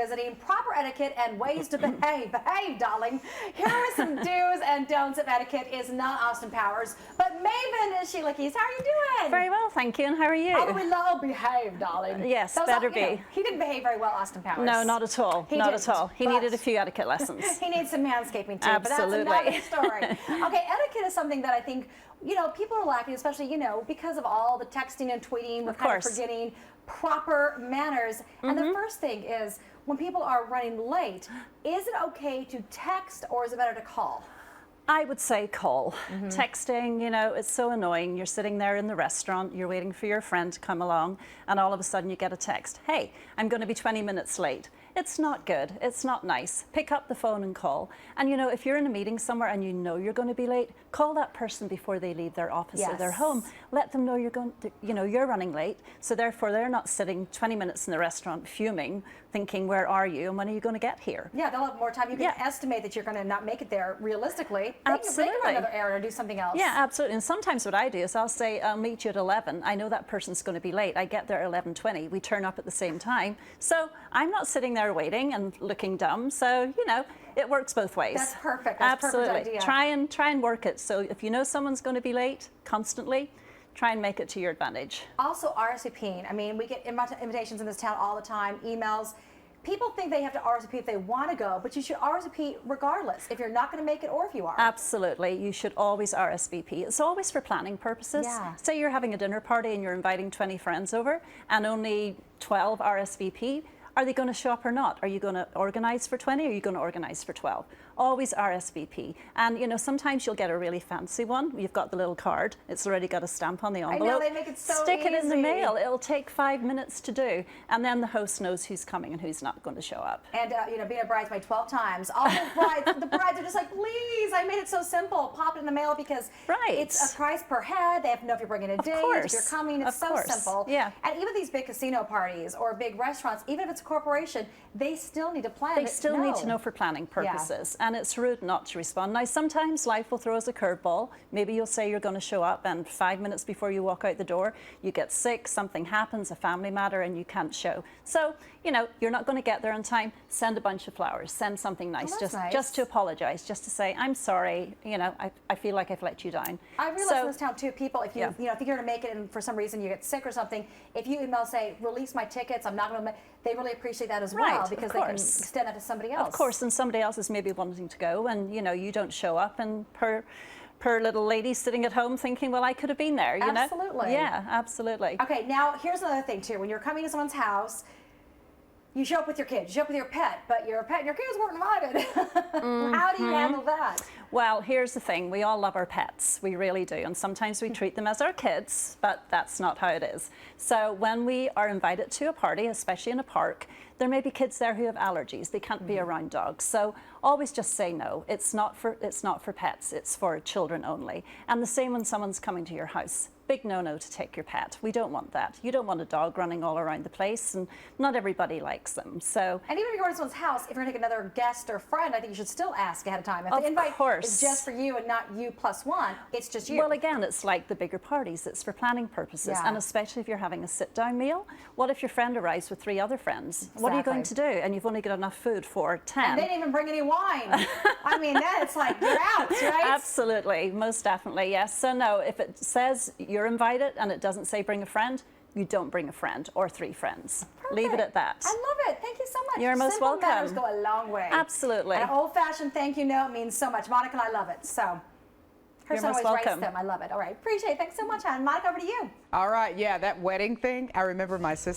Visiting proper etiquette and ways to behave. Behave, darling. Here are some do's and don'ts of etiquette. Is not Austin Powers, but Maven is Sheila Keys. How are you doing? Very well, thank you. And how are you? Although we love behave, darling. Yes, better be. He didn't behave very well, Austin Powers. No, not at all. Not at all. He needed a few etiquette lessons. He needs some manscaping too. Absolutely. But that's another story. Okay, etiquette is something that I think, people are lacking, especially, because of all the texting and tweeting. We're kind of forgetting proper manners. And the first thing is, when people are running late, is it okay to text or is it better to call? I would say call. Texting, it's so annoying. You're sitting there in the restaurant, you're waiting for your friend to come along, and all of a sudden you get a text. Hey, I'm going to be 20 minutes late. It's not good. It's not nice. Pick up the phone and call. And if you're in a meeting somewhere and you're going to be late, call that person before they leave their office or their home. Let them know you're running late. So therefore they're not sitting 20 minutes in the restaurant fuming, thinking, where are you and when are you going to get here? Yeah, they'll have more time. You can estimate that you're going to not make it there realistically. Absolutely. They can run another errand or do something else. Yeah, absolutely. And sometimes what I do is I'll say, I'll meet you at 11. I know that person's going to be late. I get there at 11:20. We turn up at the same time. So I'm not sitting there waiting and looking dumb. So, it works both ways. That's perfect. That's absolutely. Perfect idea. Try and work it. So if you know someone's going to be late constantly, try and make it to your advantage. Also RSVPing. I mean, we get invitations in this town all the time, emails. People think they have to RSVP if they want to go, but you should RSVP regardless if you're not going to make it or if you are. Absolutely. You should always RSVP. It's always for planning purposes. Yeah. Say you're having a dinner party and you're inviting 20 friends over and only 12 RSVP. Are they going to show up or not? Are you going to organize for 20 or are you going to organize for 12? Always RSVP. And sometimes you'll get a really fancy one. You've got the little card. It's already got a stamp on the envelope. I know, they make it so Stick easy. it in the mail. It'll take 5 minutes to do. And then the host knows who's coming and who's not going to show up. And, being a bridesmaid 12 times. All the brides are just like, please, I made it so simple. Pop it in the mail because it's a price per head. They have to know if you're bringing a date, if you're coming. It's so simple. Yeah. And even these big casino parties or big restaurants, even if it's a corporation, they still need to plan. They still need to know for planning purposes. Yeah. And it's rude not to respond. Now, sometimes life will throw us a curveball. Maybe you'll say you're going to show up and 5 minutes before you walk out the door, you get sick, something happens, a family matter, and you can't show. So, you're not going to get there on time. Send a bunch of flowers. Send something nice. Just to apologize, just to say, I'm sorry, I feel like I've let you down. I realize in this town too, people, if you think you're going to make it and for some reason you get sick or something, if you email, say, release my tickets, I'm not going to, they really appreciate that as well because they can extend that to somebody else. Of course, and somebody else is maybe wanting to go and, you don't show up and per little lady sitting at home thinking, well, I could have been there, Absolutely. Yeah, absolutely. Okay, now here's another thing too. When you're coming to someone's house, you show up with your kids, you show up with your pet, but your pet and your kids weren't invited. How do you handle that? Well, here's the thing. We all love our pets. We really do. And sometimes we treat them as our kids, but that's not how it is. So when we are invited to a party, especially in a park, there may be kids there who have allergies. They can't be around dogs. So always just say no. It's not for pets. It's for children only. And the same when someone's coming to your house. Big no-no to take your pet. We don't want that. You don't want a dog running all around the place, and not everybody likes them. So, and even if you're going to someone's house, if you're going to take another guest or friend, I think you should still ask ahead of time. If the invite is just for you and not you plus one, it's just you. Well, again, it's like the bigger parties. It's for planning purposes, and especially if you're having a sit-down meal. What if your friend arrives with 3 other friends? Exactly. What are you going to do? And you've only got enough food for 10. And they didn't even bring any wine. I mean, then it's like you're out, right? Absolutely, most definitely, yes. So no, if it says you're invited and it doesn't say bring a friend, you don't bring a friend or 3 friends. Perfect. Leave it at that. I love it. Thank you so much. You're most welcome. Simple manners go a long way. Absolutely. And an old-fashioned thank you note means so much. Monica and I love it. So her son always writes them. I love it. All right. Appreciate it. Thanks so much, Anne. Monica, over to you. All right. Yeah, that wedding thing, I remember my sister